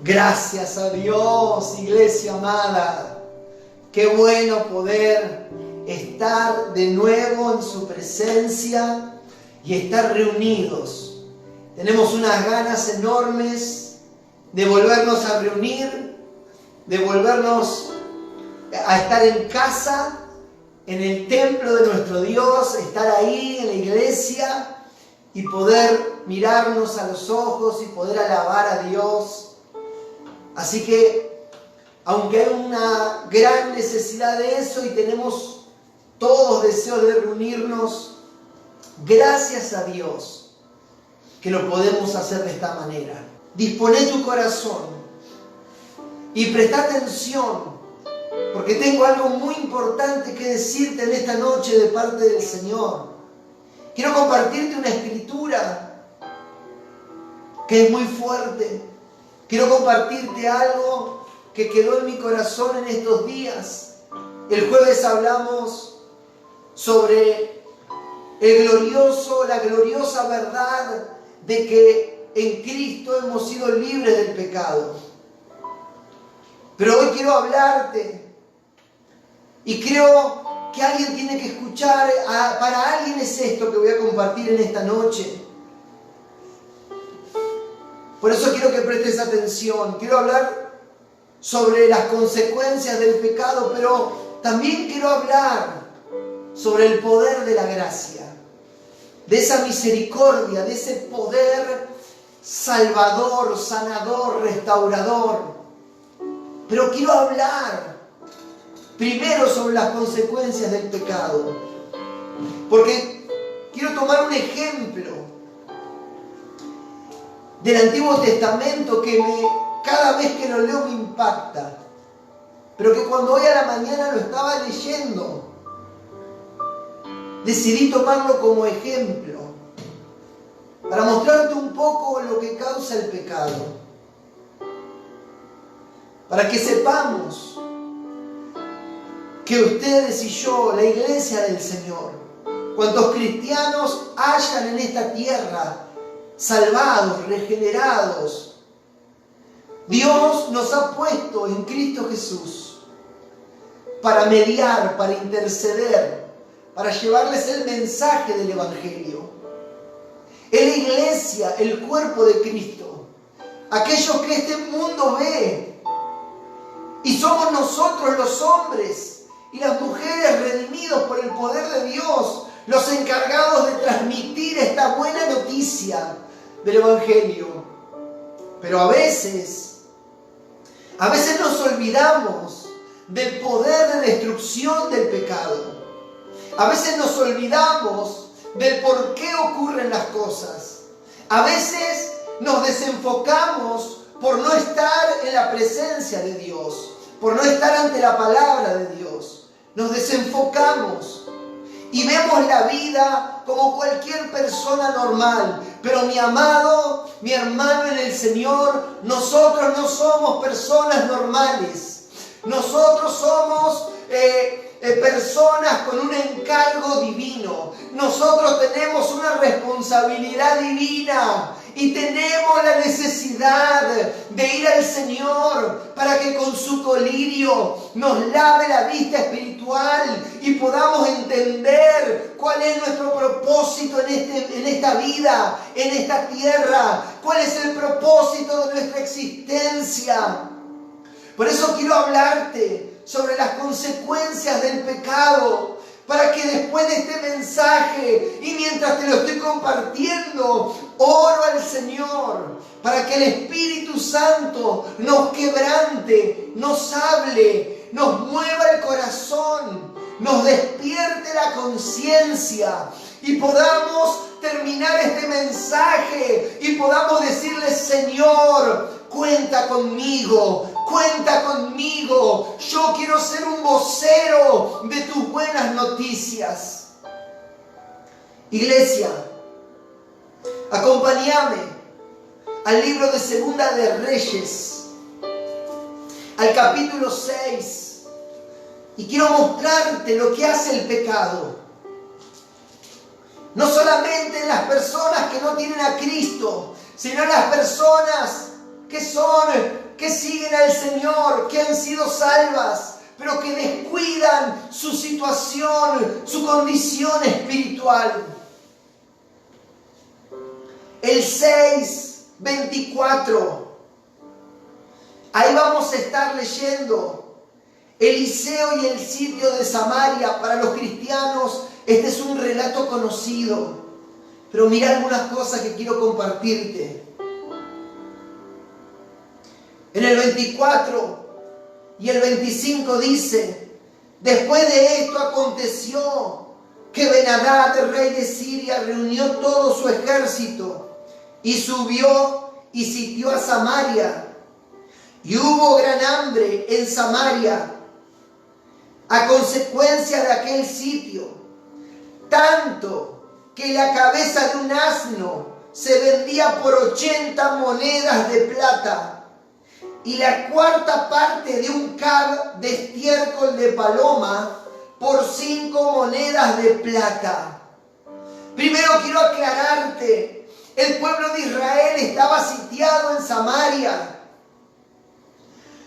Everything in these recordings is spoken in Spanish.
Gracias a Dios, iglesia amada. Qué bueno poder estar de nuevo en su presencia y estar reunidos. Tenemos unas ganas enormes de volvernos a reunir, de volvernos a estar en casa, en el templo de nuestro Dios, estar ahí en la iglesia y poder mirarnos a los ojos y poder alabar a Dios. Así que, aunque hay una gran necesidad de eso y tenemos todos deseos de reunirnos, gracias a Dios que lo podemos hacer de esta manera. Dispone tu corazón y presta atención, porque tengo algo muy importante que decirte en esta noche de parte del Señor. Quiero compartirte una escritura que es muy fuerte. Quiero compartirte algo que quedó en mi corazón en estos días. El jueves hablamos sobre la gloriosa verdad de que en Cristo hemos sido libres del pecado. Pero hoy quiero hablarte y creo que alguien tiene que escuchar. Para alguien es esto que voy a compartir en esta noche. Por eso quiero que prestes atención. Quiero hablar sobre las consecuencias del pecado, pero también quiero hablar sobre el poder de la gracia, de esa misericordia, de ese poder salvador, sanador, restaurador. Pero quiero hablar primero sobre las consecuencias del pecado, porque quiero tomar un ejemplo del Antiguo Testamento que cada vez que lo leo me impacta, pero que cuando hoy a la mañana lo estaba leyendo, decidí tomarlo como ejemplo para mostrarte un poco lo que causa el pecado, para que sepamos que ustedes y yo, la iglesia del Señor, cuantos cristianos hayan en esta tierra, salvados, regenerados, Dios nos ha puesto en Cristo Jesús para mediar, para interceder, para llevarles el mensaje del Evangelio. Es la iglesia, el cuerpo de Cristo, aquellos que este mundo ve, y somos nosotros los hombres y las mujeres redimidos por el poder de Dios, los encargados de transmitir esta buena noticia del Evangelio. Pero a veces nos olvidamos del poder de destrucción del pecado. A veces nos olvidamos del por qué ocurren las cosas. A veces nos desenfocamos por no estar en la presencia de Dios, por no estar ante la palabra de Dios. Nos desenfocamos y vemos la vida como cualquier persona normal. Pero mi amado, mi hermano en el Señor, nosotros no somos personas normales. Nosotros somos personas con un encargo divino. Nosotros tenemos una responsabilidad divina y tenemos la necesidad de ir al Señor para que con su colirio nos lave la vista espiritual y podamos entender cuál es nuestro propósito en esta vida, en esta tierra, cuál es el propósito de nuestra existencia. Por eso quiero hablarte sobre las consecuencias del pecado, para que después de este mensaje y mientras te lo estoy compartiendo, oro al Señor para que el Espíritu Santo nos quebrante, nos hable, nos mueva el corazón, nos despierte la conciencia y podamos terminar este mensaje y podamos decirle: Señor, cuenta conmigo, yo quiero ser un vocero de tus buenas noticias. Iglesia, acompáñame al libro de Segunda de Reyes, al capítulo 6, y quiero mostrarte lo que hace el pecado. No solamente en las personas que no tienen a Cristo, sino en las personas que siguen al Señor, que han sido salvas, pero que descuidan su situación, su condición espiritual. El 6:24. Ahí vamos a estar leyendo Eliseo y el sitio de Samaria. Para los cristianos este es un relato conocido, pero mira algunas cosas que quiero compartirte. En el 24 y el 25 dice: después de esto aconteció que Ben-Hadad, el rey de Siria, reunió todo su ejército y subió y sitió a Samaria. Y hubo gran hambre en Samaria a consecuencia de aquel sitio, tanto que la cabeza de un asno se vendía por 80 monedas de plata y la cuarta parte de un cab de estiércol de paloma por 5 monedas de plata. Primero quiero aclararte, el pueblo de Israel estaba sitiado en Samaria.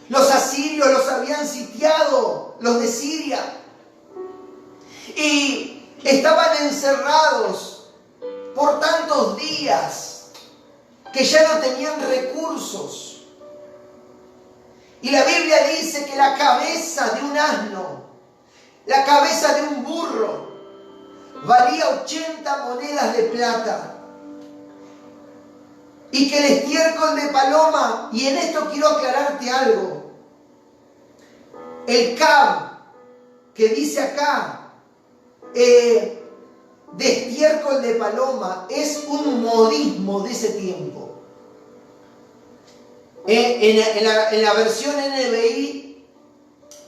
Los asirios los habían sitiado, los de Siria, y estaban encerrados por tantos días que ya no tenían recursos. Y la Biblia dice que la cabeza de un asno, la cabeza de un burro, valía 80 monedas de plata. Y que el estiércol de paloma, y en esto quiero aclararte algo, el cab que dice acá, de estiércol de paloma, es un modismo de ese tiempo. En la versión NBI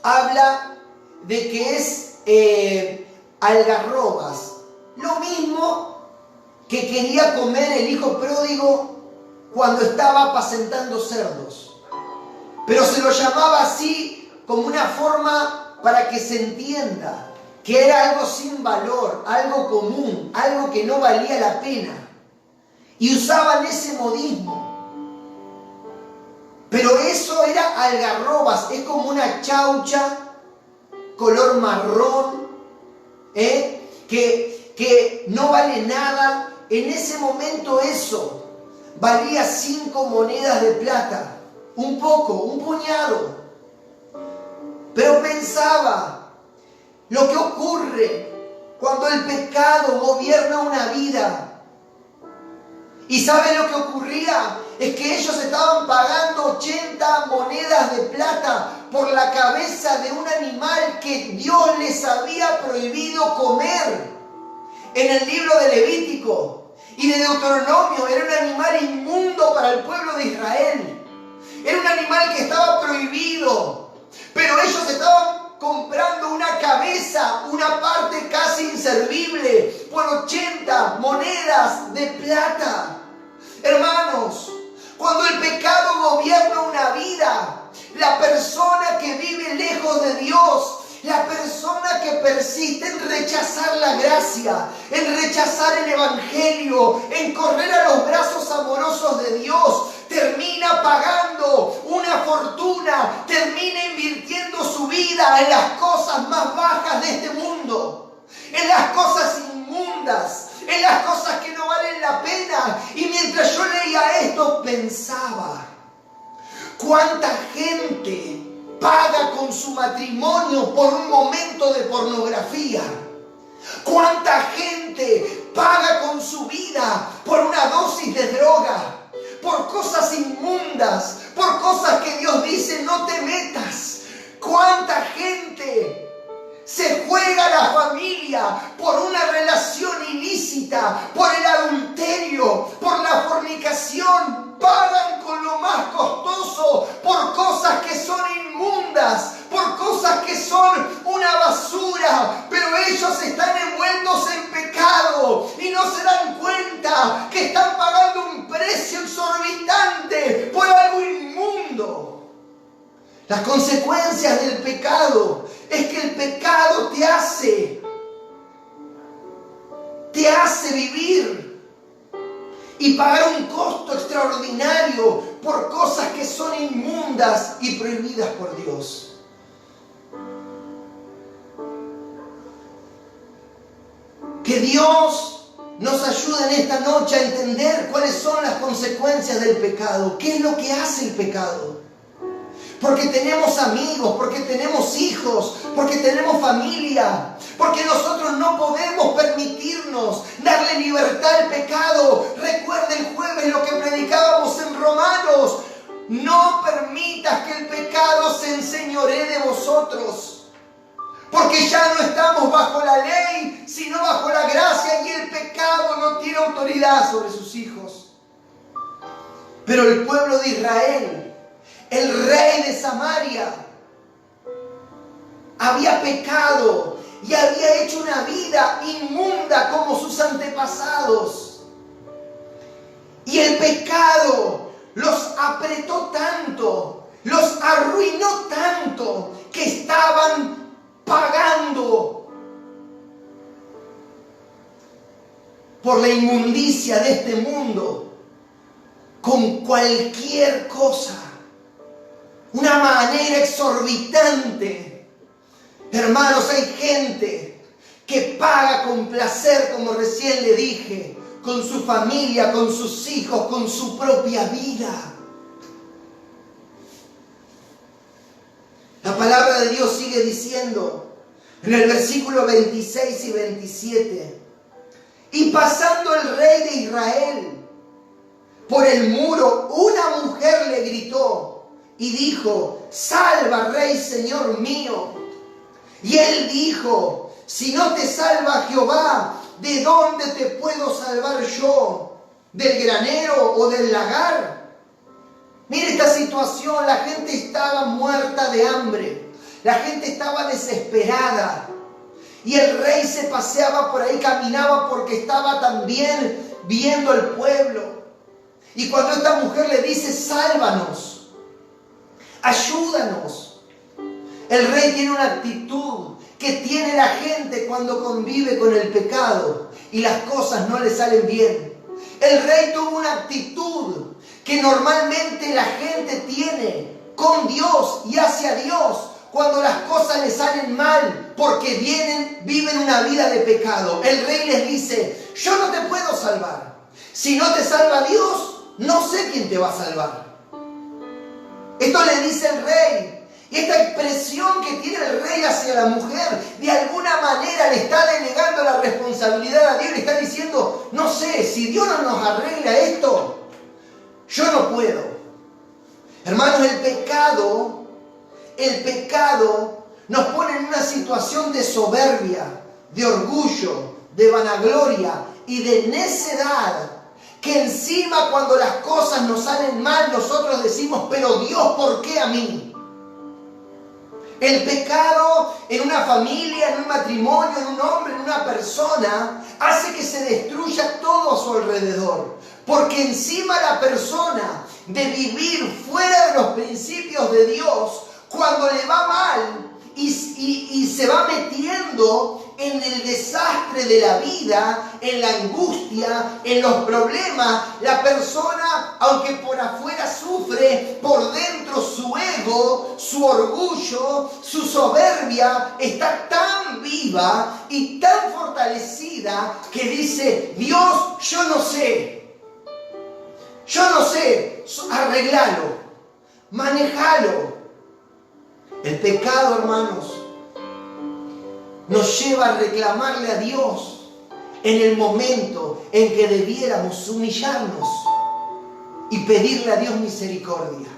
habla de que es algarrobas, lo mismo que quería comer el hijo pródigo cuando estaba apacentando cerdos, pero se lo llamaba así como una forma para que se entienda que era algo sin valor, algo común, algo que no valía la pena, y usaban ese modismo. Pero eso era algarrobas, es como una chaucha color marrón, que no vale nada. En ese momento eso valía 5 monedas de plata, un poco, un puñado. Pero pensaba lo que ocurre cuando el pecado gobierna una vida. ¿Y saben lo que ocurría? Es que ellos estaban pagando 80 monedas de plata por la cabeza de un animal que Dios les había prohibido comer. En el libro de Levítico y de Deuteronomio era un animal inmundo para el pueblo de Israel. Era un animal que estaba prohibido. Pero ellos estaban comprando una cabeza, una parte casi inservible, por 80 monedas de plata. Hermanos, cuando el pecado gobierna una vida, la persona que vive lejos de Dios, la persona que persiste en rechazar la gracia, en rechazar el evangelio, en correr a los brazos amorosos de Dios, termina pagando una fortuna, termina invirtiendo su vida en las cosas más bajas de este mundo, en las cosas inmundas, en las cosas que no valen la pena. Y mientras yo leía esto pensaba, ¿cuánta gente paga con su matrimonio por un momento de pornografía? ¿Cuánta gente paga con su vida por una dosis de droga? Por cosas inmundas, por cosas que Dios dice no te metas. ¿Cuánta gente se juega la familia por una relación ilícita, por el adulterio, por la fornicación? Pagan con lo más costoso por cosas que son inmundas, por cosas que son una basura, pero ellos están envueltos en pecado y no se dan cuenta que están pagando un precio exorbitante por algo inmundo. Las consecuencias del pecado es que el pecado te hace vivir y pagar un costo extraordinario fuego por cosas que son inmundas y prohibidas por Dios. Que Dios nos ayude en esta noche a entender cuáles son las consecuencias del pecado. ¿Qué es lo que hace el pecado? Porque tenemos amigos, porque tenemos hijos, porque tenemos familia, porque nosotros no podemos permitirnos darle libertad al pecado. Recuerda el jueves lo que predicábamos en Romanos. No permitas que el pecado se enseñoree de vosotros. Porque ya no estamos bajo la ley, sino bajo la gracia, y el pecado no tiene autoridad sobre sus hijos. Pero el pueblo de Israel, el rey de Samaria, había pecado y había hecho una vida inmunda como sus antepasados. Y el pecado los apretó tanto, los arruinó tanto, que estaban pagando por la inmundicia de este mundo con cualquier cosa, una manera exorbitante. Hermanos, hay gente que paga con placer, como recién le dije, con su familia, con sus hijos, con su propia vida. La palabra de Dios sigue diciendo en el versículo 26 y 27: y pasando el rey de Israel por el muro, una mujer le gritó y dijo: salva, rey, señor mío. Y él dijo: si no te salva Jehová, ¿de dónde te puedo salvar yo? ¿Del granero o del lagar? Mire esta situación, la gente estaba muerta de hambre, la gente estaba desesperada, y el rey se paseaba por ahí, caminaba porque estaba también viendo el pueblo. Y cuando esta mujer le dice: sálvanos, ayúdanos, el rey tiene una actitud que tiene la gente cuando convive con el pecado y las cosas no le salen bien. El rey tuvo una actitud que normalmente la gente tiene con Dios y hacia Dios cuando las cosas le salen mal, porque viven una vida de pecado. El rey les dice: yo no te puedo salvar. Si no te salva Dios, no sé quién te va a salvar. Esto le dice el rey. Y esta expresión que tiene el rey hacia la mujer, de alguna manera le está delegando la responsabilidad a Dios. Le está diciendo: no sé, si Dios no nos arregla esto, yo no puedo. Hermanos, el pecado nos pone en una situación de soberbia, de orgullo, de vanagloria y de necedad, que encima cuando las cosas nos salen mal, nosotros decimos: pero Dios, ¿por qué a mí? El pecado en una familia, en un matrimonio, en un hombre, en una persona, hace que se destruya todo a su alrededor. Porque encima la persona, de vivir fuera de los principios de Dios, cuando le va mal y se va metiendo en el desastre de la vida, en la angustia, en los problemas, la persona, aunque por afuera sufre, por dentro su ego, su orgullo, su soberbia está tan viva y tan fortalecida que dice: Dios, yo no sé, arreglalo, manejalo. El pecado, hermanos, nos lleva a reclamarle a Dios en el momento en que debiéramos humillarnos y pedirle a Dios misericordia.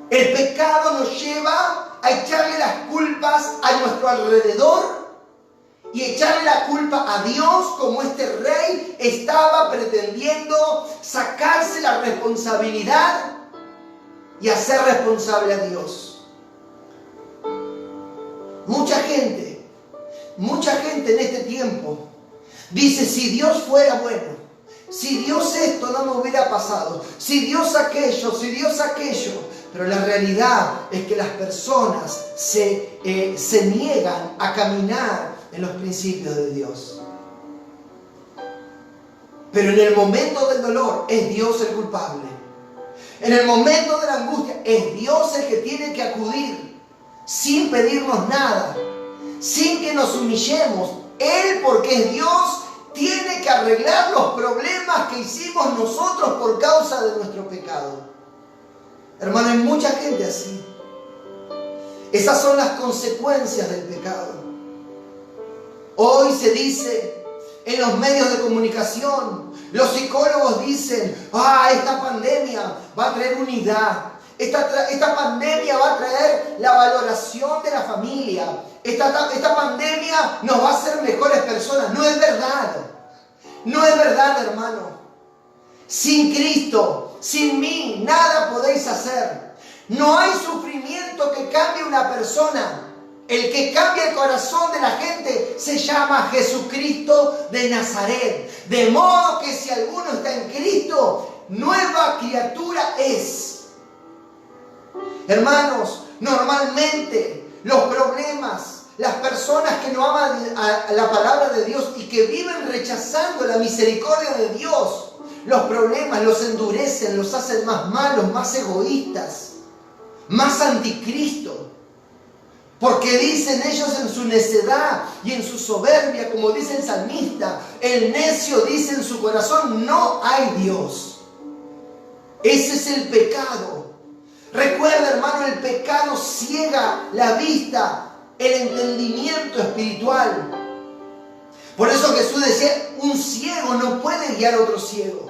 El pecado nos lleva a echarle las culpas a nuestro alrededor y echarle la culpa a Dios, como este rey estaba pretendiendo sacarse la responsabilidad y hacer responsable a Dios. Mucha gente en este tiempo dice: si Dios fuera bueno, si Dios esto no me hubiera pasado, si Dios aquello, pero la realidad es que las personas se niegan a caminar en los principios de Dios. Pero en el momento del dolor es Dios el culpable. En el momento de la angustia es Dios el que tiene que acudir sin pedirnos nada, sin que nos humillemos. Él, porque es Dios, tiene que arreglar los problemas que hicimos nosotros por causa de nuestro pecado. Hermano, hay mucha gente así. Esas son las consecuencias del pecado. Hoy se dice en los medios de comunicación, los psicólogos dicen, esta pandemia va a traer unidad. Esta pandemia va a traer la valoración de la familia. Esta pandemia nos va a hacer mejores personas. No es verdad. No es verdad, hermano. Sin Cristo, sin mí, nada podéis hacer. No hay sufrimiento que cambie una persona. El que cambia el corazón de la gente se llama Jesucristo de Nazaret. De modo que si alguno está en Cristo, nueva criatura es. Hermanos, normalmente los problemas, las personas que no aman a la palabra de Dios y que viven rechazando la misericordia de Dios, los problemas los endurecen, los hacen más malos, más egoístas, más anticristo. Porque dicen ellos en su necedad y en su soberbia, como dice el salmista, el necio dice en su corazón, no hay Dios. Ese es el pecado. Recuerda, hermano, el pecado ciega la vista, el entendimiento espiritual. Por eso Jesús decía, un ciego no puede guiar a otro ciego.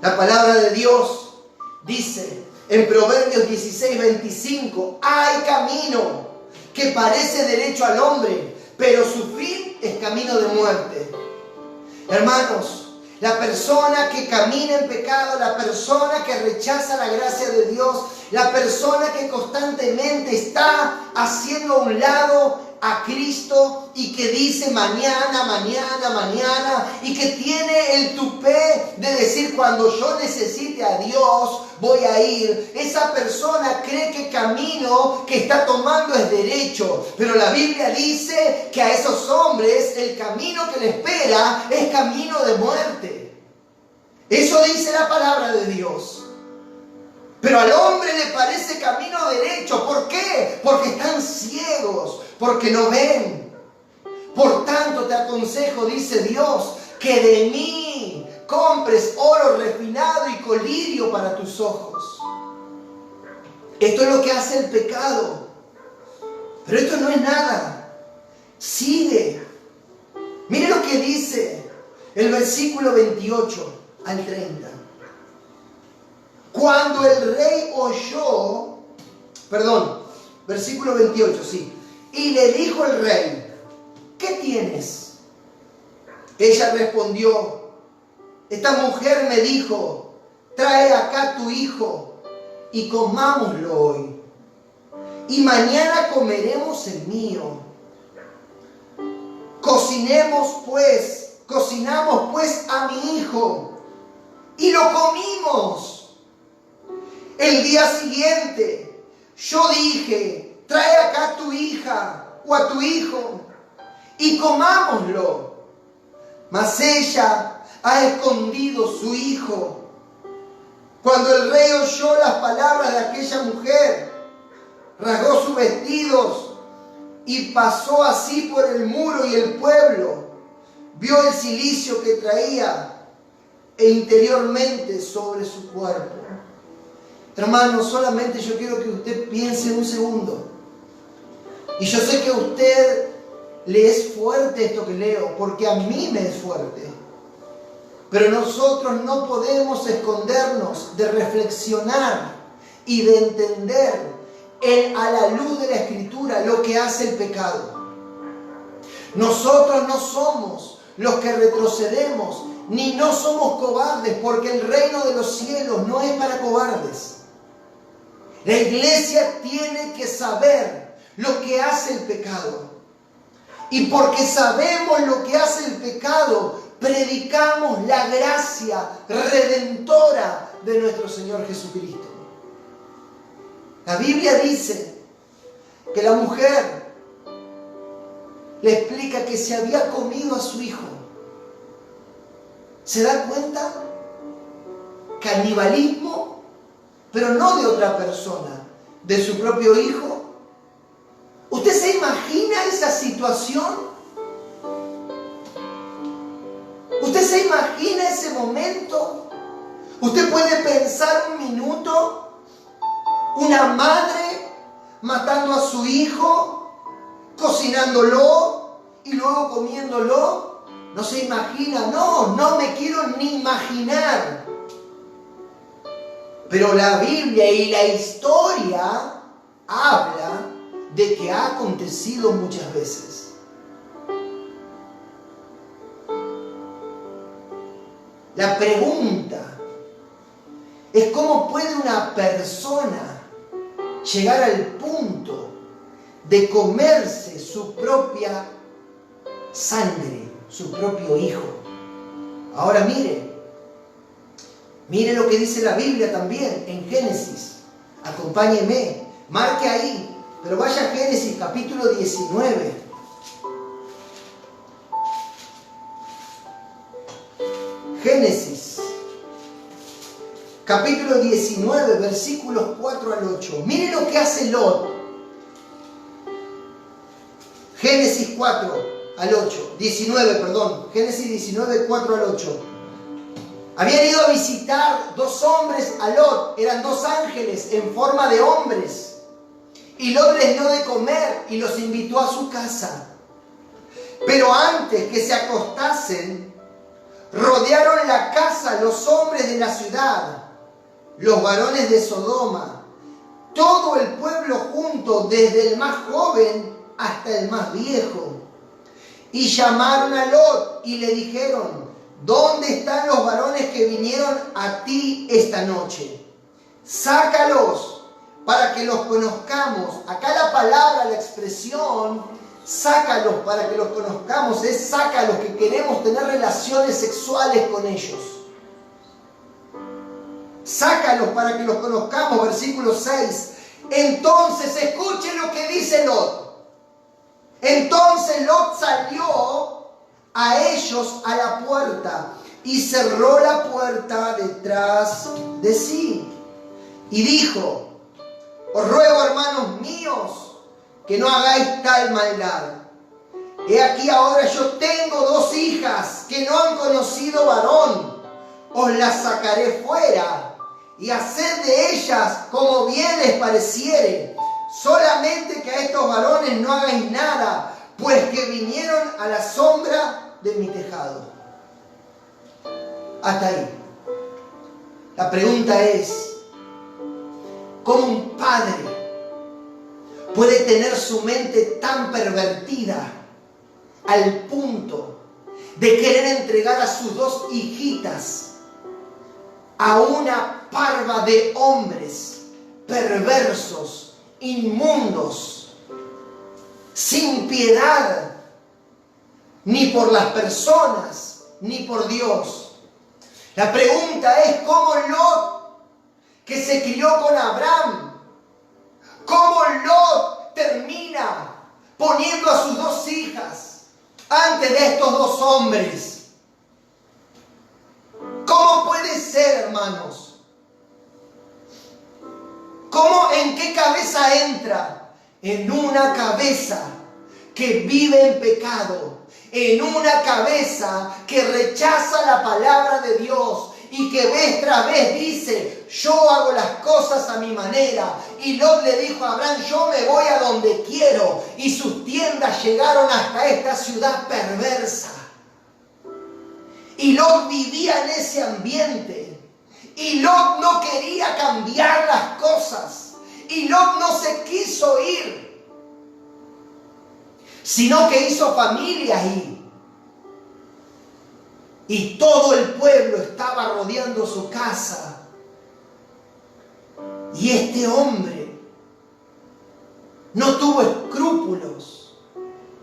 La palabra de Dios dice en Proverbios 16:25, hay camino que parece derecho al hombre, pero su fin es camino de muerte. Hermanos, la persona que camina en pecado, la persona que rechaza la gracia de Dios, la persona que constantemente está haciendo a un lado a Cristo y que dice mañana, mañana, mañana, y que tiene el tupé de decir cuando yo necesite a Dios voy a ir. Esa persona cree que el camino que está tomando es derecho, pero la Biblia dice que a esos hombres el camino que les espera es camino de muerte. Eso dice la palabra de Dios. Pero al hombre le parece camino derecho. ¿Por qué? Porque están ciegos, porque no ven. Por tanto te aconsejo, dice Dios, que de mí compres oro refinado y colirio para tus ojos. Esto es lo que hace el pecado. Pero esto no es nada. Sigue. Mire lo que dice el versículo 28 al 30. Cuando el rey oyó, versículo 28, sí. Y le dijo el rey, ¿qué tienes? Ella respondió, esta mujer me dijo, trae acá tu hijo y comámoslo hoy. Y mañana comeremos el mío. Cocinamos pues a mi hijo y lo comimos. El día siguiente yo dije, trae acá a tu hija o a tu hijo y comámoslo. Mas ella ha escondido su hijo. Cuando el rey oyó las palabras de aquella mujer, rasgó sus vestidos y pasó así por el muro y el pueblo. Vio el cilicio que traía e interiormente sobre su cuerpo. Hermano, solamente yo quiero que usted piense un segundo. Y yo sé que a usted le es fuerte esto que leo, porque a mí me es fuerte. Pero nosotros no podemos escondernos de reflexionar y de entender a la luz de la Escritura lo que hace el pecado. Nosotros no somos los que retrocedemos, ni no somos cobardes, porque el reino de los cielos no es para cobardes. La iglesia tiene que saber lo que hace el pecado. Y porque sabemos lo que hace el pecado, predicamos la gracia redentora de nuestro Señor Jesucristo. La Biblia dice que la mujer le explica que se había comido a su hijo. ¿Se da cuenta? Canibalismo, pero no de otra persona, de su propio hijo. ¿Usted se imagina esa situación? ¿Usted se imagina ese momento? ¿Usted puede pensar un minuto? Una madre matando a su hijo, cocinándolo y luego comiéndolo. ¿No se imagina? No me quiero ni imaginar. Pero la Biblia y la historia habla de que ha acontecido muchas veces. La pregunta es cómo puede una persona llegar al punto de comerse su propia sangre, su propio hijo. Ahora mire lo que dice la Biblia también en Génesis. Acompáñeme, marque ahí, pero vaya a Génesis capítulo 19. Génesis capítulo 19, versículos 4 al 8. Mire lo que hace Lot. Génesis 4 al 8. 19, perdón. Génesis 19, 4 al 8. Habían ido a visitar dos hombres a Lot. Eran dos ángeles en forma de hombres. Y Lot les dio de comer y los invitó a su casa. Pero antes que se acostasen, rodearon la casa los hombres de la ciudad, los varones de Sodoma, todo el pueblo junto, desde el más joven hasta el más viejo. Y llamaron a Lot y le dijeron: ¿dónde están los varones que vinieron a ti esta noche? Sácalos para que los conozcamos. Acá la palabra, la expresión sácalos para que los conozcamos es sácalos, que queremos tener relaciones sexuales con ellos. Sácalos para que los conozcamos. Versículo 6. Entonces, escuchen lo que dice Lot. Entonces Lot salió a ellos a la puerta y cerró la puerta detrás de sí. Y dijo: os ruego, hermanos míos, que no hagáis tal maldad. He aquí ahora yo tengo dos hijas que no han conocido varón. Os las sacaré fuera y haced de ellas como bien les pareciere. Solamente que a estos varones no hagáis nada, pues que vinieron a la sombra de mi tejado. Hasta ahí. La pregunta es: ¿cómo un padre puede tener su mente tan pervertida al punto de querer entregar a sus dos hijitas a una parva de hombres perversos, inmundos, sin piedad, ni por las personas, ni por Dios? La pregunta es: ¿cómo Lot, que se crió con Abraham, cómo Lot termina poniendo a sus dos hijas ante de estos dos hombres? ¿Cómo puede ser, hermanos? ¿Cómo, en qué cabeza entra? En una cabeza que vive en pecado, en una cabeza que rechaza la palabra de Dios y que vez tras vez dice: yo hago las cosas a mi manera. Y Lot le dijo a Abraham: yo me voy a donde quiero. Y sus tiendas llegaron hasta esta ciudad perversa. Y Lot vivía en ese ambiente. Y Lot no quería cambiar las cosas. Y Lot no se quiso ir, sino que hizo familia ahí. Y todo el pueblo estaba rodeando su casa. Y este hombre no tuvo escrúpulos,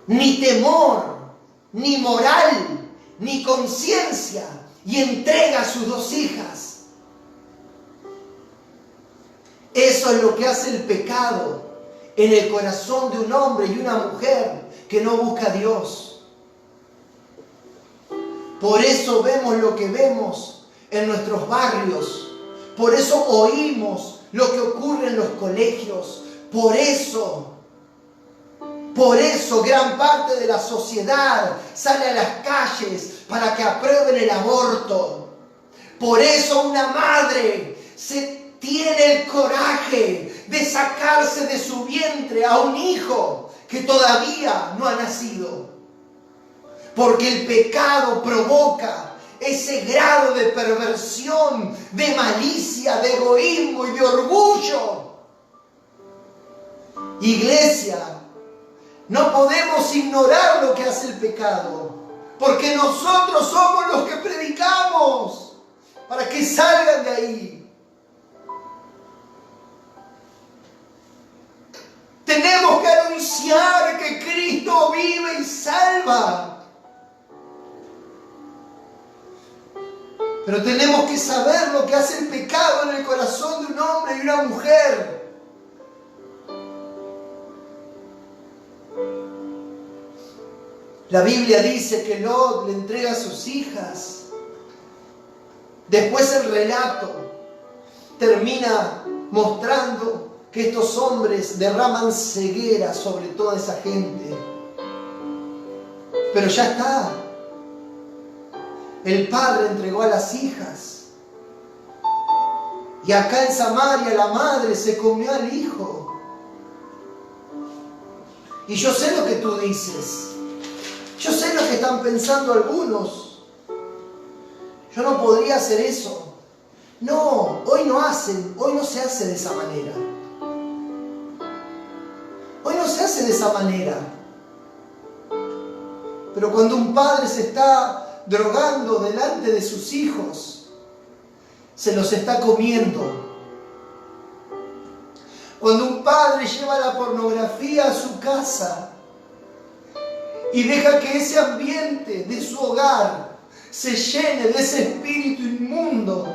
ni temor, ni moral, ni conciencia, y entrega a sus dos hijas. Eso es lo que hace el pecado en el corazón de un hombre y una mujer que no busca a Dios. Por eso vemos lo que vemos en nuestros barrios. Por eso oímos lo que ocurre en los colegios. Por eso gran parte de la sociedad sale a las calles para que aprueben el aborto. Por eso una madre tiene el coraje de sacarse de su vientre a un hijo que todavía no ha nacido. Porque el pecado provoca ese grado de perversión, de malicia, de egoísmo y de orgullo. Iglesia, no podemos ignorar lo que hace el pecado, porque nosotros somos los que predicamos para que salgan de ahí. Tenemos que anunciar que Cristo vive y salva. Pero tenemos que saber lo que hace el pecado en el corazón de un hombre y una mujer. La Biblia dice que Lot le entrega a sus hijas. Después el relato termina mostrando que estos hombres derraman ceguera sobre toda esa gente. Pero ya está. El padre entregó a las hijas. Y acá en Samaria la madre se comió al hijo. Y yo sé lo que tú dices. Yo sé lo que están pensando algunos. Yo no podría hacer eso. No, hoy no se hace de esa manera. Hoy no se hace de esa manera. Pero cuando un padre se está drogando delante de sus hijos, se los está comiendo. Cuando un padre lleva la pornografía a su casa y deja que ese ambiente de su hogar se llene de ese espíritu inmundo,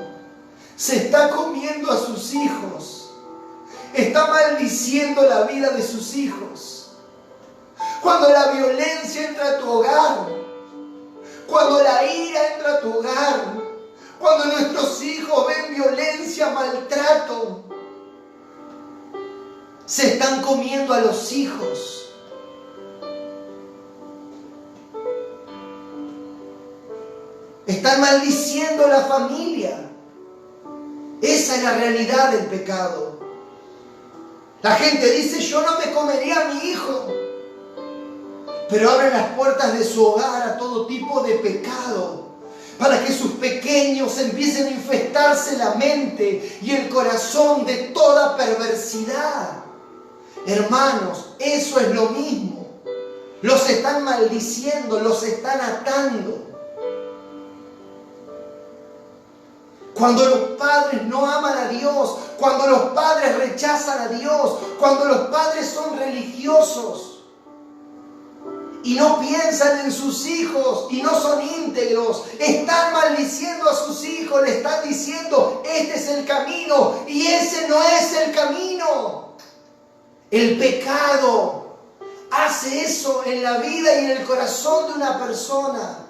se está comiendo a sus hijos, está maldiciendo la vida de sus hijos. Cuando la violencia entra a tu hogar, cuando la ira entra a tu hogar, cuando nuestros hijos ven violencia, maltrato, se están comiendo a los hijos. Están maldiciendo la familia. Esa es la realidad del pecado. La gente dice, yo no me comería a mi hijo. Pero abren las puertas de su hogar a todo tipo de pecado, para que sus pequeños empiecen a infestarse la mente y el corazón de toda perversidad. Hermanos, eso es lo mismo. Los están maldiciendo, los están atando. Cuando los padres no aman a Dios, cuando los padres rechazan a Dios, cuando los padres son religiosos y no piensan en sus hijos y no son íntegros, están maldiciendo a sus hijos, le están diciendo, este es el camino y ese no es el camino. El pecado hace eso en la vida y en el corazón de una persona.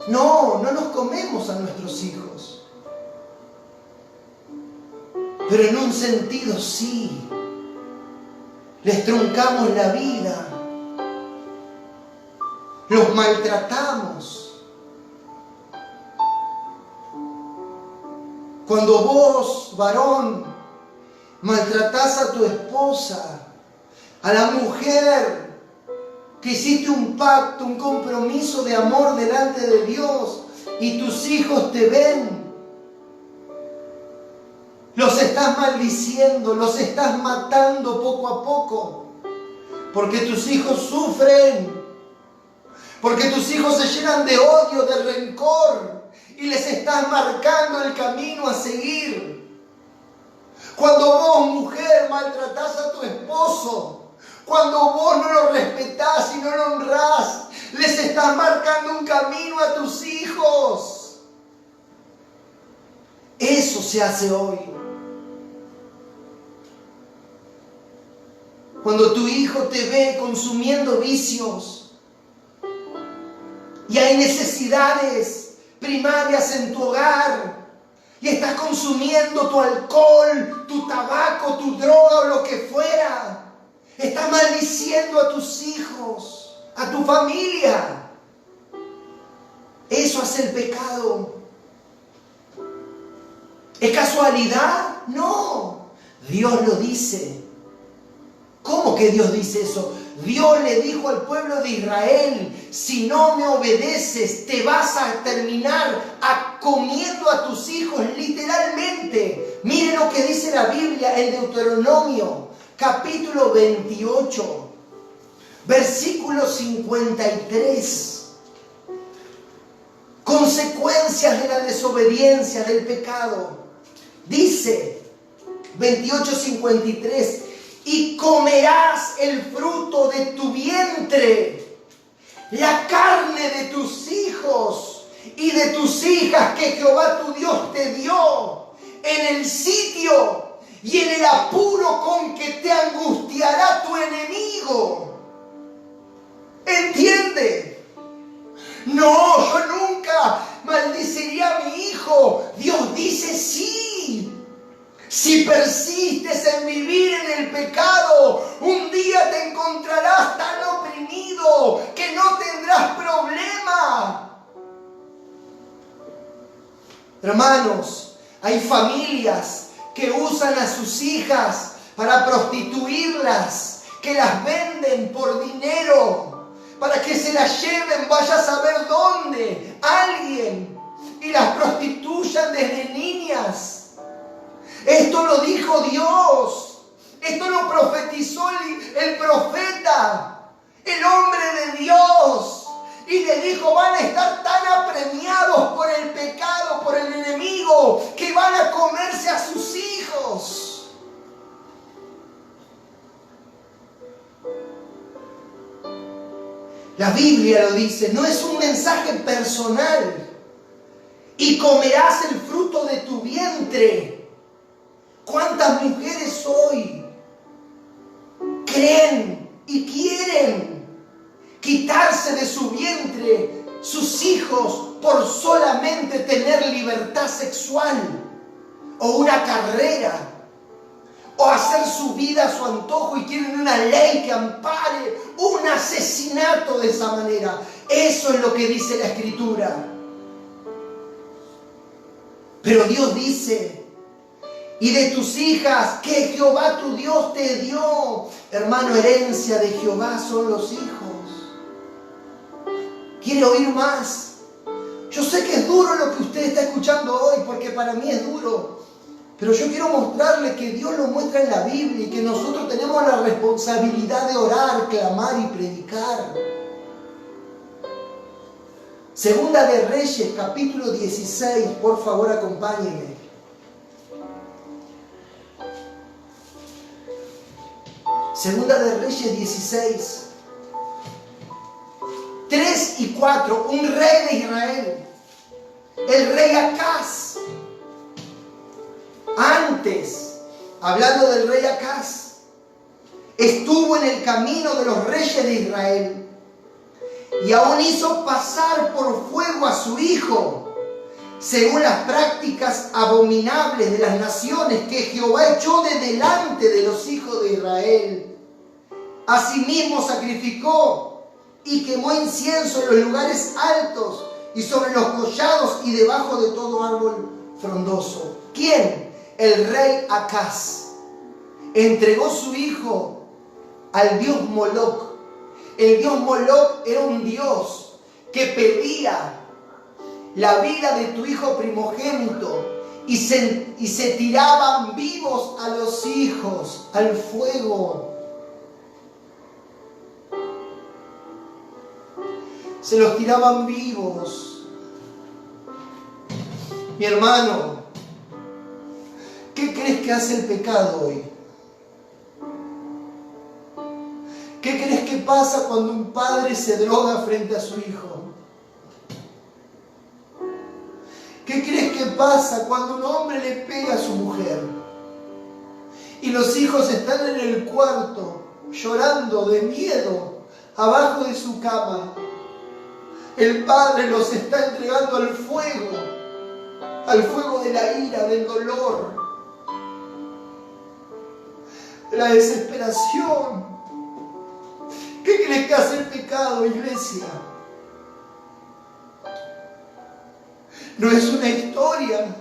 No nos comemos a nuestros hijos. Pero en un sentido sí. Les truncamos la vida. Los maltratamos. Cuando vos, varón, maltratás a tu esposa, a la mujer que hiciste un pacto, un compromiso de amor delante de Dios y tus hijos te ven, los estás maldiciendo, los estás matando poco a poco, porque tus hijos sufren, porque tus hijos se llenan de odio, de rencor, y les estás marcando el camino a seguir. Cuando vos, mujer, maltratás a tu esposo, cuando vos no lo respetás y no lo honrás, les estás marcando un camino a tus hijos. Eso se hace hoy. Cuando tu hijo te ve consumiendo vicios y hay necesidades primarias en tu hogar y estás consumiendo tu alcohol, tu tabaco, tu droga o lo que fuera, estás maldiciendo a tus hijos, a tu familia. Eso hace el pecado. ¿Es casualidad? No. Dios lo dice. ¿Cómo que Dios dice eso? Dios le dijo al pueblo de Israel: si no me obedeces, te vas a terminar comiendo a tus hijos, literalmente. Mire lo que dice la Biblia en Deuteronomio, capítulo 28, versículo 53. Consecuencias de la desobediencia, del pecado. Dice 28:53: y comerás el fruto de tu vientre, la carne de tus hijos y de tus hijas que Jehová tu Dios te dio en el sitio y en el apuro con que te angustiará tu enemigo. ¿Entiende? No, yo nunca maldeciría a mi hijo. Dios dice sí. Si persistes en vivir en el pecado, un día te encontrarás tan oprimido que no tendrás problema. Hermanos, hay familias que usan a sus hijas para prostituirlas, que las venden por dinero, para que se las lleven, vaya a saber dónde, alguien, y las prostituyan desde niñas. Esto lo dijo Dios. Esto lo profetizó el profeta, el hombre de Dios. Y le dijo: van a estar tan apremiados por el pecado, por el enemigo, que van a comerse a sus hijos. La Biblia lo dice, no es un mensaje personal. Y comerás el fruto de tu vientre. ¿Cuántas mujeres hoy creen y quieren quitarse de su vientre sus hijos por solamente tener libertad sexual o una carrera o hacer su vida a su antojo, y quieren una ley que ampare un asesinato de esa manera? Eso es lo que dice la Escritura. Pero Dios dice: y de tus hijas que Jehová tu Dios te dio. Hermano, herencia de Jehová son los hijos. ¿Quiere oír más? Yo sé que es duro lo que usted está escuchando hoy, porque para mí es duro. Pero yo quiero mostrarle que Dios lo muestra en la Biblia y que nosotros tenemos la responsabilidad de orar, clamar y predicar. Segunda de Reyes, capítulo 16, por favor acompáñenme. Segunda de Reyes 16, 3 y 4, un rey de Israel, el rey Acaz. Antes, hablando del rey Acaz, estuvo en el camino de los reyes de Israel y aún hizo pasar por fuego a su hijo, según las prácticas abominables de las naciones que Jehová echó de delante de los hijos de Israel. Asimismo sacrificó y quemó incienso en los lugares altos y sobre los collados y debajo de todo árbol frondoso. ¿Quién? El rey Acaz. Entregó su hijo al dios Moloc. El dios Moloc era un dios que pedía la vida de tu hijo primogénito y se tiraban vivos a los hijos al fuego. Se los tiraban vivos. Mi hermano, ¿qué crees que hace el pecado hoy? ¿Qué crees que pasa cuando un padre se droga frente a su hijo? ¿Qué crees que pasa cuando un hombre le pega a su mujer? Y los hijos están en el cuarto llorando de miedo abajo de su cama. El Padre los está entregando al fuego de la ira, del dolor, de la desesperación. ¿Qué crees que hace el pecado, iglesia? No es una historia,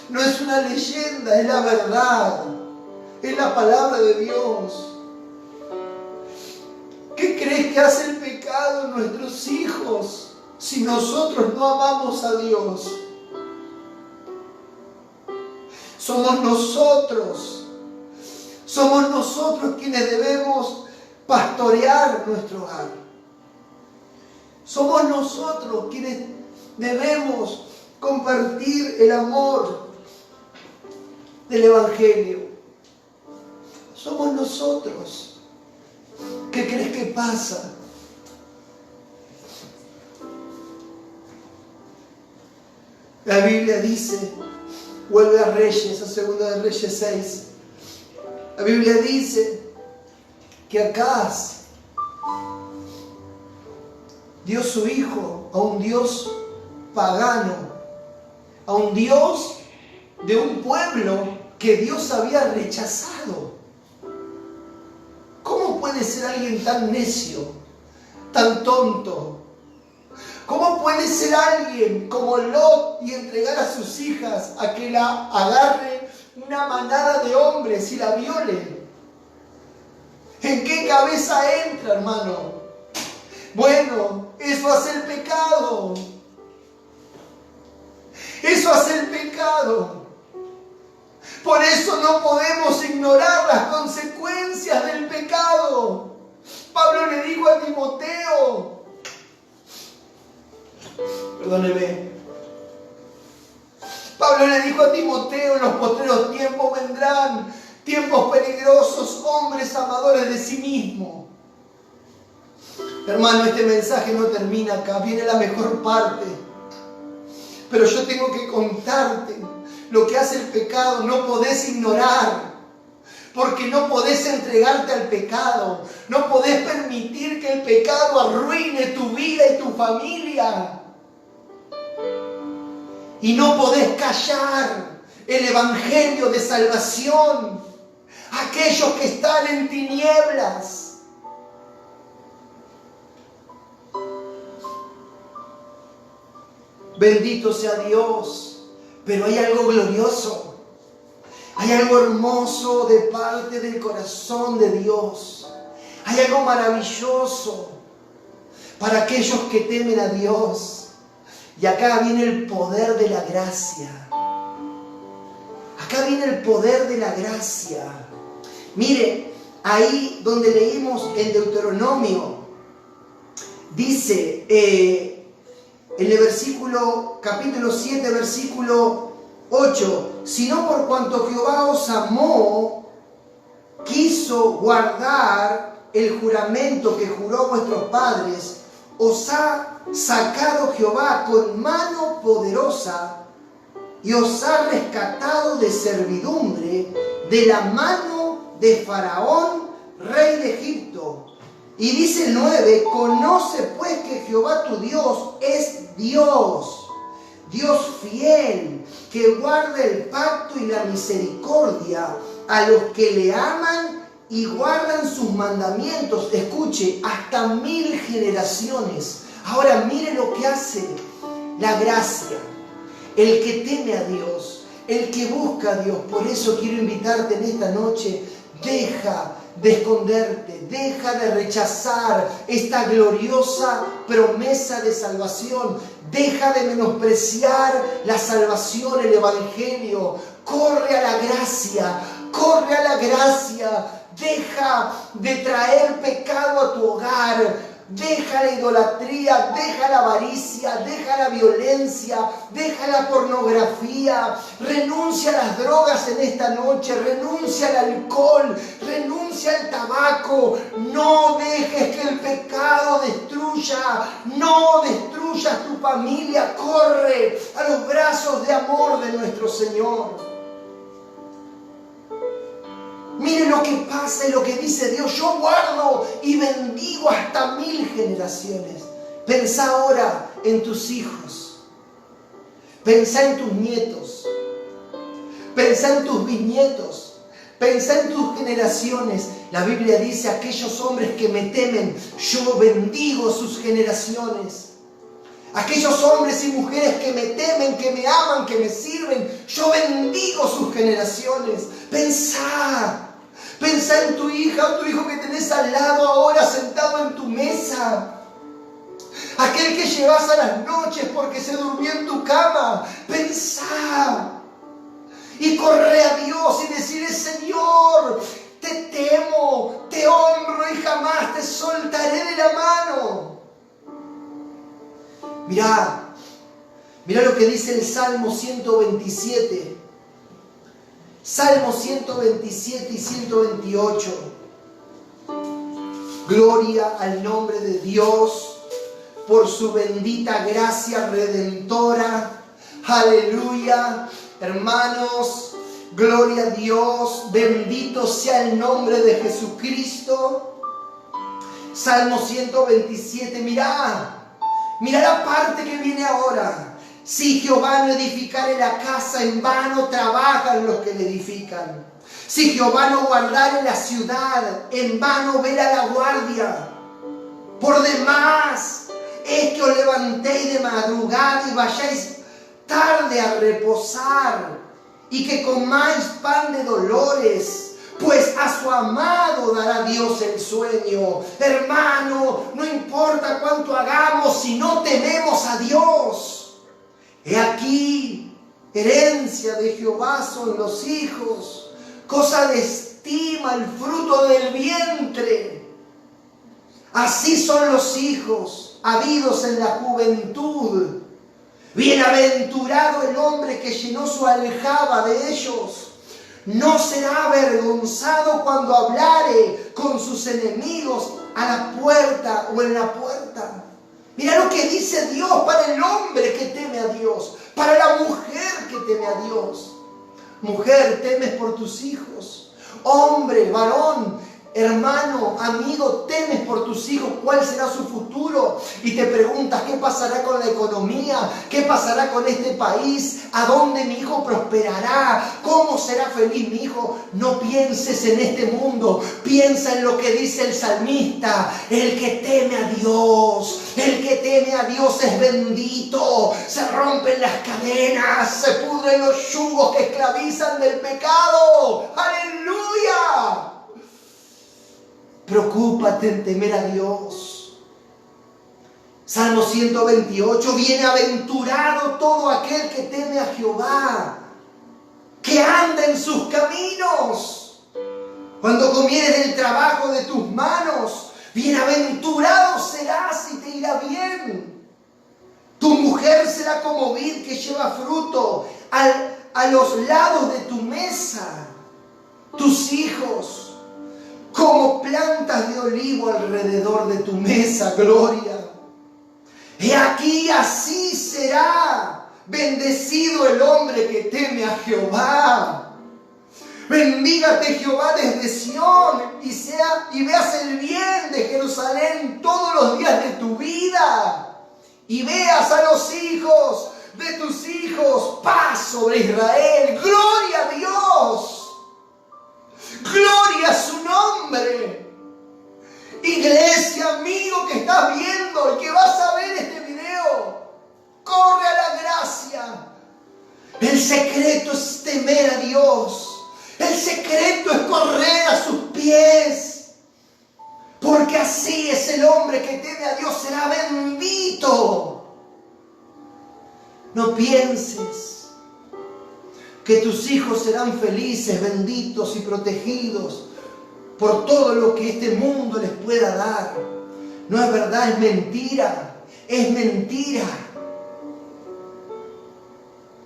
no es una leyenda, es la verdad, es la palabra de Dios. ¿Qué crees que hace el pecado en nuestros hijos si nosotros no amamos a Dios? Somos nosotros quienes debemos pastorear nuestro hogar. Somos nosotros quienes debemos compartir el amor del Evangelio. Somos nosotros. ¿Qué crees que pasa? La Biblia dice, vuelve a Reyes, a Segunda de Reyes 6. La Biblia dice que Acaz dio su hijo a un Dios pagano, a un Dios de un pueblo que Dios había rechazado. ¿Cómo puede ser alguien tan necio, tan tonto? ¿Cómo puede ser alguien como Lot y entregar a sus hijas a que la agarre una manada de hombres y la viole? ¿En qué cabeza entra, hermano? Bueno, eso hace el pecado. Eso hace el pecado. Por eso no podemos ignorar las consecuencias del pecado. Pablo le dijo a Timoteo, perdóneme, Pablo le dijo a Timoteo, en los postreros tiempos vendrán tiempos peligrosos, hombres amadores de sí mismos. Hermano, este mensaje no termina acá, viene la mejor parte. Pero yo tengo que contarte lo que hace el pecado. No podés ignorar, porque no podés entregarte al pecado. No podés permitir que el pecado arruine tu vida y tu familia. Y no podés callar el evangelio de salvación a aquellos que están en tinieblas. Bendito sea Dios, pero hay algo glorioso, hay algo hermoso de parte del corazón de Dios, hay algo maravilloso para aquellos que temen a Dios. Y acá viene el poder de la gracia. Acá viene el poder de la gracia. Mire, ahí donde leímos en Deuteronomio, dice en el capítulo 7, versículo 8, sino por cuanto Jehová os amó, quiso guardar el juramento que juró a vuestros padres, os ha sacado Jehová con mano poderosa y os ha rescatado de servidumbre de la mano de Faraón, rey de Egipto. Y dice el 9, conoce pues que Jehová tu Dios es Dios, Dios fiel, que guarda el pacto y la misericordia a los que le aman y guardan sus mandamientos. Escuche, hasta 1000 generaciones. Ahora mire lo que hace la gracia. El que teme a Dios, el que busca a Dios. Por eso quiero invitarte en esta noche, deja de esconderte, deja de rechazar esta gloriosa promesa de salvación, deja de menospreciar la salvación, el evangelio, corre a la gracia, deja de traer pecado a tu hogar. Deja la idolatría, deja la avaricia, deja la violencia, deja la pornografía, renuncia a las drogas en esta noche, renuncia al alcohol, renuncia al tabaco. No dejes que el pecado no destruyas tu familia, corre a los brazos de amor de nuestro Señor. Mire lo que pasa y lo que dice Dios. Yo guardo y bendigo hasta 1000 generaciones. Pensá ahora en tus hijos. Pensá en tus nietos. Pensá en tus bisnietos. Pensá en tus generaciones. La Biblia dice, aquellos hombres que me temen, yo bendigo sus generaciones. Aquellos hombres y mujeres que me temen, que me aman, que me sirven, yo bendigo sus generaciones. Pensá en tu hija o tu hijo que tenés al lado ahora sentado en tu mesa. Aquel que llevas a las noches porque se durmió en tu cama. Pensá. Y corre a Dios y decirle, Señor, te temo, te honro y jamás te soltaré de la mano. Mirá lo que dice el Salmo 127. Salmo 127 y 128. Gloria al nombre de Dios por su bendita gracia redentora. Aleluya. Hermanos, gloria a Dios. Bendito sea el nombre de Jesucristo. Salmo 127. Mirá la parte que viene ahora. Si Jehová no edificare la casa, en vano trabajan los que la edifican. Si Jehová no guardare la ciudad, en vano vela la guardia. Por demás es que os levantéis de madrugada y vayáis tarde a reposar, y que comáis pan de dolores, pues a su amado dará Dios el sueño. Hermano, no importa cuánto hagamos si no tememos a Dios. He aquí, herencia de Jehová son los hijos, cosa de estima el fruto del vientre. Así son los hijos, habidos en la juventud. Bienaventurado el hombre que llenó su aljaba de ellos. No será avergonzado cuando hablare con sus enemigos a la puerta o en la puerta. Mira lo que dice Dios para el hombre que teme a Dios, para la mujer que teme a Dios. Mujer, temes por tus hijos. Hombre, varón, hermano, amigo, temes por tus hijos, ¿cuál será su futuro? Y te preguntas, ¿qué pasará con la economía? ¿Qué pasará con este país? ¿A dónde mi hijo prosperará? ¿Cómo será feliz mi hijo? No pienses en este mundo, piensa en lo que dice el salmista. El que teme a Dios, el que teme a Dios es bendito. Se rompen las cadenas, se pudren los yugos que esclavizan del pecado. ¡Aleluya! Preocúpate en temer a Dios. Salmo 128. Bienaventurado todo aquel que teme a Jehová, que anda en sus caminos. Cuando comieres del trabajo de tus manos, bienaventurado serás y te irá bien. Tu mujer será como vid que lleva fruto a los lados de tu mesa. Tus hijos como plantas de olivo alrededor de tu mesa. Gloria. He aquí, así será bendecido el hombre que teme a Jehová. Bendígate Jehová desde Sión y veas el bien de Jerusalén todos los días de tu vida. Y veas a los hijos de tus hijos paz sobre Israel. Gloria a Dios. Gloria a su nombre. Iglesia, amigo que estás viendo y que vas a ver este video, corre a la gracia. El secreto es temer a Dios. El secreto es correr a sus pies. Porque así es el hombre que teme a Dios, será bendito. No pienses que tus hijos serán felices, benditos y protegidos por todo lo que este mundo les pueda dar. No es verdad, es mentira. Es mentira.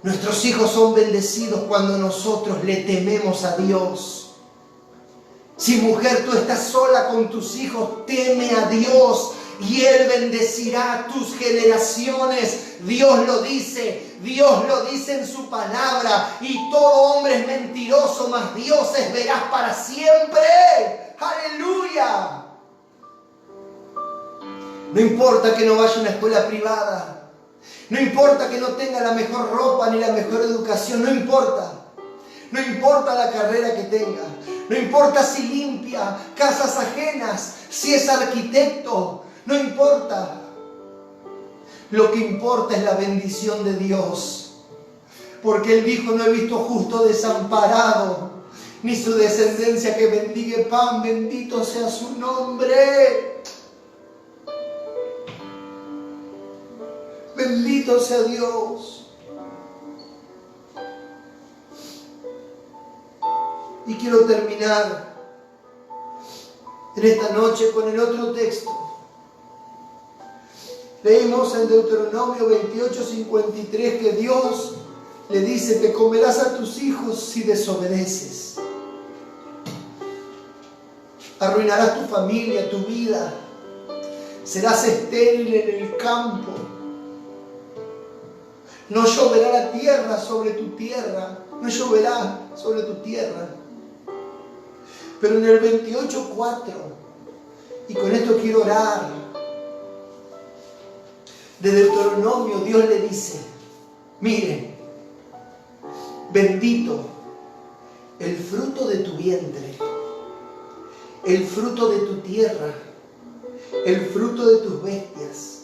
Nuestros hijos son bendecidos cuando nosotros le tememos a Dios. Si mujer, tú estás sola con tus hijos, teme a Dios y Él bendecirá tus generaciones. Dios lo dice en su palabra. Y todo hombre es mentiroso, mas dioses verás para siempre. ¡Aleluya! No importa que no vaya a una escuela privada. No importa que no tenga la mejor ropa ni la mejor educación. No importa. No importa la carrera que tenga. No importa si limpia casas ajenas, si es arquitecto. No importa. Lo que importa es la bendición de Dios. Porque Él dijo: no he visto justo desamparado, ni su descendencia que mendigue pan. Bendito sea su nombre. Bendito sea Dios. Y quiero terminar en esta noche con el otro texto. Leímos en Deuteronomio 28:53 que Dios le dice: te comerás a tus hijos si desobedeces. Arruinarás tu familia, tu vida. Serás estéril en el campo. No lloverá la tierra sobre tu tierra. No lloverá sobre tu tierra. Pero en el 28:4, y con esto quiero orar, de Deuteronomio, Dios le dice: mire, bendito el fruto de tu vientre, el fruto de tu tierra, el fruto de tus bestias,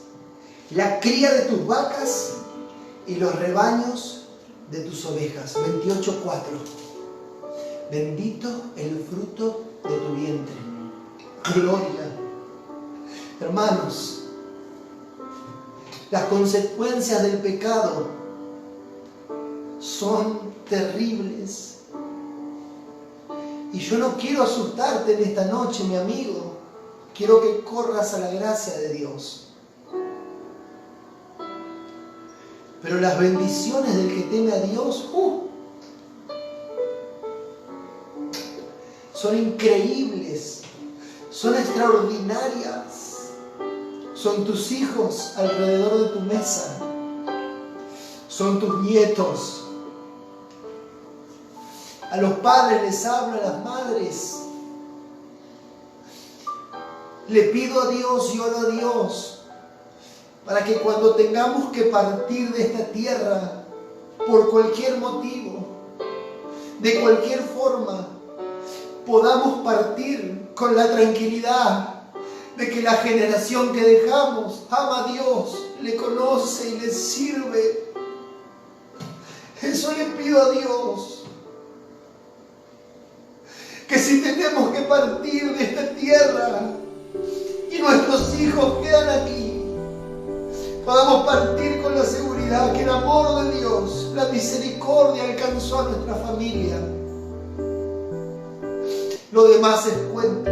la cría de tus vacas y los rebaños de tus ovejas. 28:4. Bendito el fruto de tu vientre. Gloria. Hermanos, las consecuencias del pecado son terribles. Y yo no quiero asustarte en esta noche, mi amigo. Quiero que corras a la gracia de Dios. Pero las bendiciones del que teme a Dios, son increíbles, son extraordinarias. Son tus hijos alrededor de tu mesa, son tus nietos. A los padres les hablo, a las madres. Le pido a Dios y oro a Dios para que cuando tengamos que partir de esta tierra, por cualquier motivo, de cualquier forma, podamos partir con la tranquilidad de que la generación que dejamos ama a Dios, le conoce y le sirve. Eso le pido a Dios. Que si tenemos que partir de esta tierra y nuestros hijos quedan aquí, podamos partir con la seguridad que el amor de Dios, la misericordia alcanzó a nuestra familia. Lo demás es cuento.